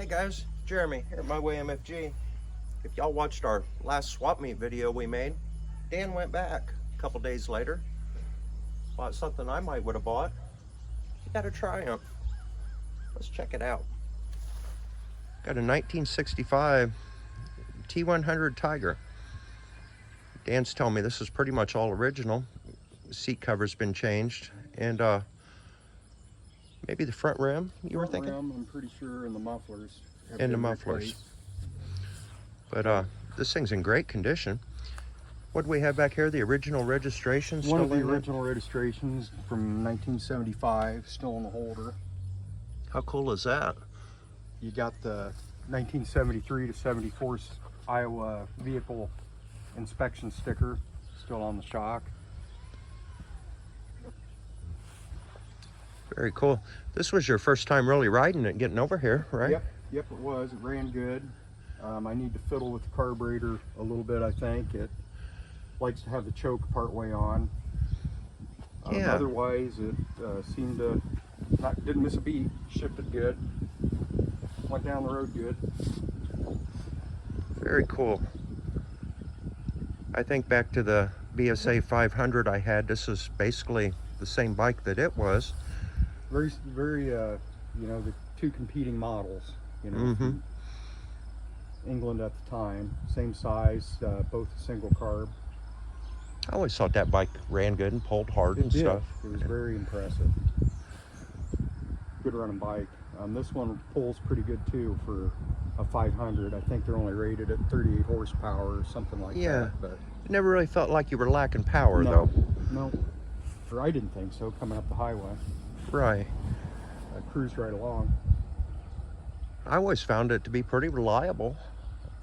Hey guys, Jeremy here at My Way MFG. If y'all watched our last swap meet video we made, Dan went back a couple days later, bought something I might would have bought. He got a Triumph. Let's check it out. Got a 1965 T100 Tiger. Dan's telling me this is pretty much all original. The seat cover's been changed, and maybe the front rim, you were thinking? Front rim, I'm pretty sure, and the mufflers. And the mufflers. But this thing's in great condition. What do we have back here? The original registrations? One of the original registrations from 1975, still in the holder. How cool is that? You got the 1973 to 74 Iowa vehicle inspection sticker still on the shock. Very cool. This was your first time really riding it, getting over here, right? Yep, it was. It ran good. I need to fiddle with the carburetor a little bit, I think. It likes to have the choke part way on. Yeah. Otherwise, it seemed to didn't miss a beat. Shifted good. Went down the road good. Very cool. I think back to the BSA 500 I had. This is basically the same bike that it was. Very, you know, the two competing models, you know, from England at the time. Same size, both single carb. I always thought that bike ran good and pulled hard and stuff. It was very impressive. Good running bike. This one pulls pretty good too for a 500. I think they're only rated at 38 horsepower or something like that. But it never really felt like you were lacking power though. No, or I didn't think so coming up the highway. Right. I cruised right along. I always found it to be pretty reliable.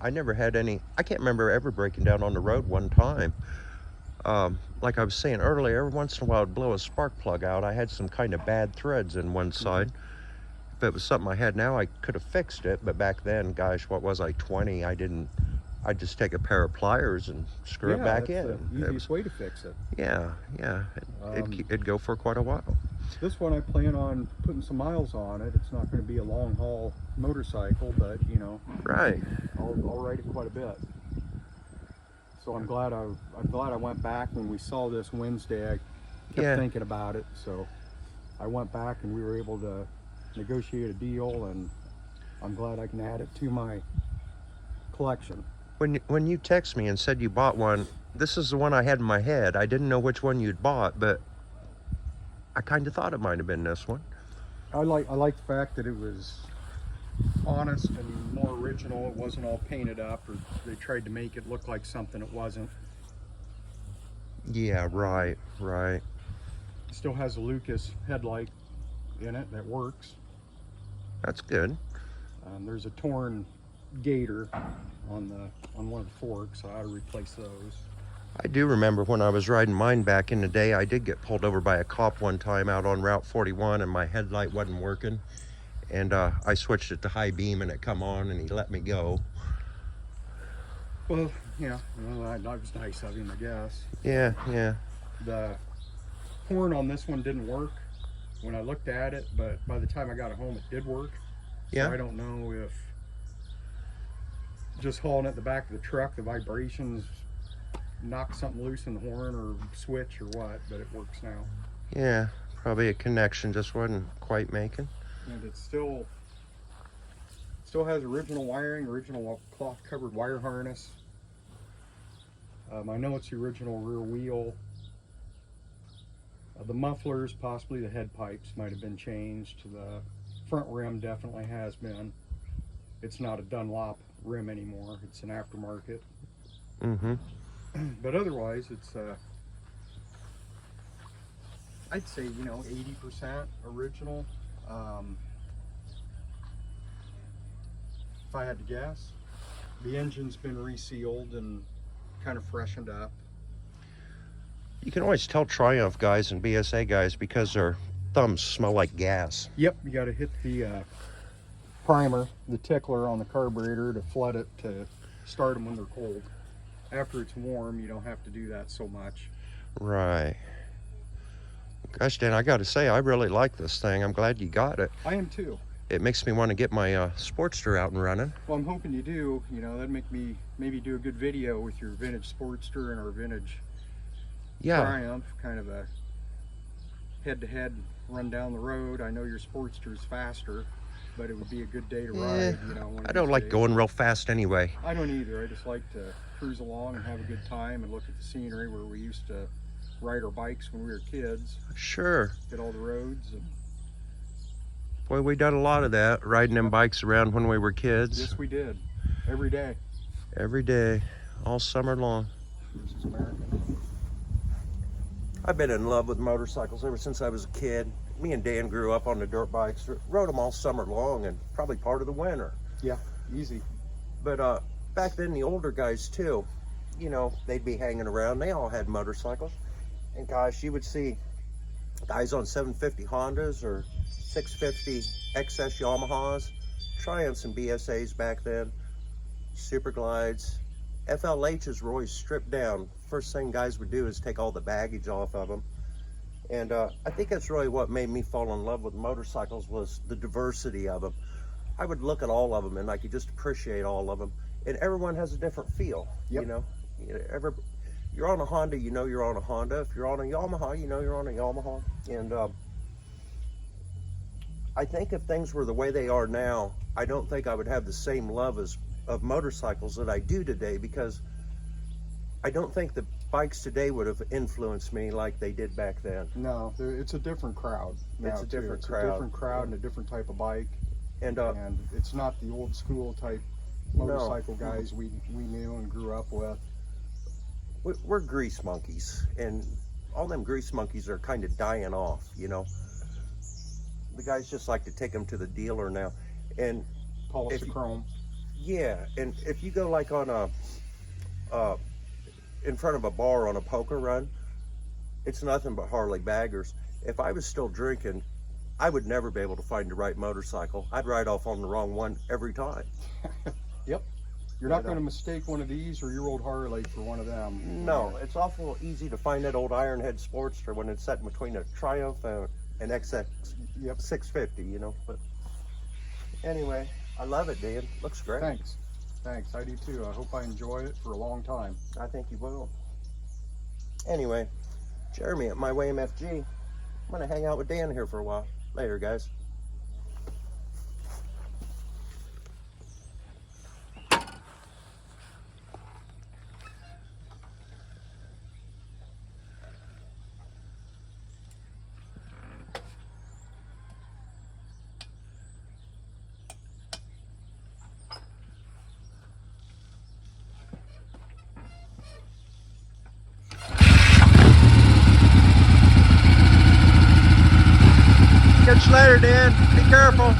I never had any, I can't remember ever breaking down on the road one time. Like I was saying earlier, every once in a while I'd blow a spark plug out. I had some kind of bad threads in one side. If it was something I had now, I could have fixed it, but back then, gosh, what was I, 20? I'd just take a pair of pliers and screw it back in. The easiest way to fix it. Yeah. It'd go for quite a while. This one I plan on putting some miles on it. It's not going to be a long haul motorcycle, but you know, right. I'll ride it quite a bit. So I'm glad I went back when we saw this Wednesday. I kept thinking about it, so I went back and we were able to negotiate a deal, and I'm glad I can add it to my collection. When you text me and said you bought one, this is the one I had in my head. I didn't know which one you'd bought, but I kind of thought it might have been this one. I like the fact that it was honest and more original. It wasn't all painted up, or they tried to make it look like something it wasn't. Yeah, right. It still has a Lucas headlight in it that works. That's good. There's a torn gator on one of the forks, so I ought to replace those. I do remember when I was riding mine back in the day, I did get pulled over by a cop one time out on Route 41 and my headlight wasn't working. And I switched it to high beam and it come on and he let me go. Well, yeah, well, that was nice of him, I guess. Yeah. The horn on this one didn't work when I looked at it, but by the time I got it home, it did work. Yeah. So I don't know if just hauling it in the back of the truck, the vibrations knocked something loose in the horn or switch or what, but it works now. Yeah, probably a connection just wasn't quite making. And it still has original wiring, original cloth covered wire harness. I know it's the original rear wheel. The mufflers, possibly the head pipes might have been changed. The front rim definitely has been. It's not a Dunlop rim anymore. It's an aftermarket. But otherwise, it's I'd say, you know, 80% original. If I had to guess, the engine's been resealed and kind of freshened up. You can always tell Triumph guys and BSA guys because their thumbs smell like gas. Yep, you got to hit the primer, the tickler on the carburetor to flood it to start them when they're cold. After it's warm, you don't have to do that so much. Right. Gosh, Dan, I got to say, I really like this thing. I'm glad you got it. I am too. it makes me want to get my Sportster out and running. Well, I'm hoping you do. You know, that'd make me maybe do a good video with your vintage Sportster and our vintage Triumph, kind of a head-to-head run down the road. I know your Sportster is faster, but it would be a good day to ride. You know, I don't like going real fast anyway. I don't either. I just like to cruise along and have a good time and look at the scenery where we used to ride our bikes when we were kids. Sure. Hit all the roads. And boy, we done a lot of that, riding them bikes around when we were kids. yes, we did. Every day. Every day, all summer long. This is America. I've been in love with motorcycles ever since I was a kid. Me and Dan grew up on the dirt bikes, rode them all summer long and probably part of the winter. Yeah, easy. But back then, the older guys too, you know, they'd be hanging around. They all had motorcycles. And gosh, you would see guys on 750 Hondas or 650 XS Yamahas, Triumphs and BSAs back then, Super Glides. FLHs were always stripped down. First thing guys would do is take all the baggage off of them. And I think that's really what made me fall in love with motorcycles, was the diversity of them. I would look at all of them and I could just appreciate all of them. And everyone has a different feel, you know. You're on a Honda, you know you're on a Honda. If you're on a Yamaha, you know you're on a Yamaha. And I think if things were the way they are now, I don't think I would have the same love of motorcycles that I do today, because I don't think the bikes today would have influenced me like they did back then. No, it's a different crowd now. It's a different crowd. It's a different crowd and a different type of bike. And it's not the old school type motorcycle guys we knew and grew up with. We're grease monkeys, and all them grease monkeys are kind of dying off, you know. The guys just like to take them to the dealer now. And Polish the chrome. Yeah, and if you go like on in front of a bar on a poker run, it's nothing but Harley baggers. If I was still drinking, I would never be able to find the right motorcycle. I'd ride off on the wrong one every time. Yep. You're not going to mistake one of these or your old Harley for one of them. No, it's awful easy to find that old Ironhead Sportster when it's set between a Triumph and an XX 650, you know. But anyway, I love it, Dan. Looks great. Thanks. Thanks. I do too. I hope I enjoy it for a long time. I think you will. Anyway, Jeremy at My Way MFG. I'm going to hang out with Dan here for a while. Later, guys. Catch you later, Dan. Be careful.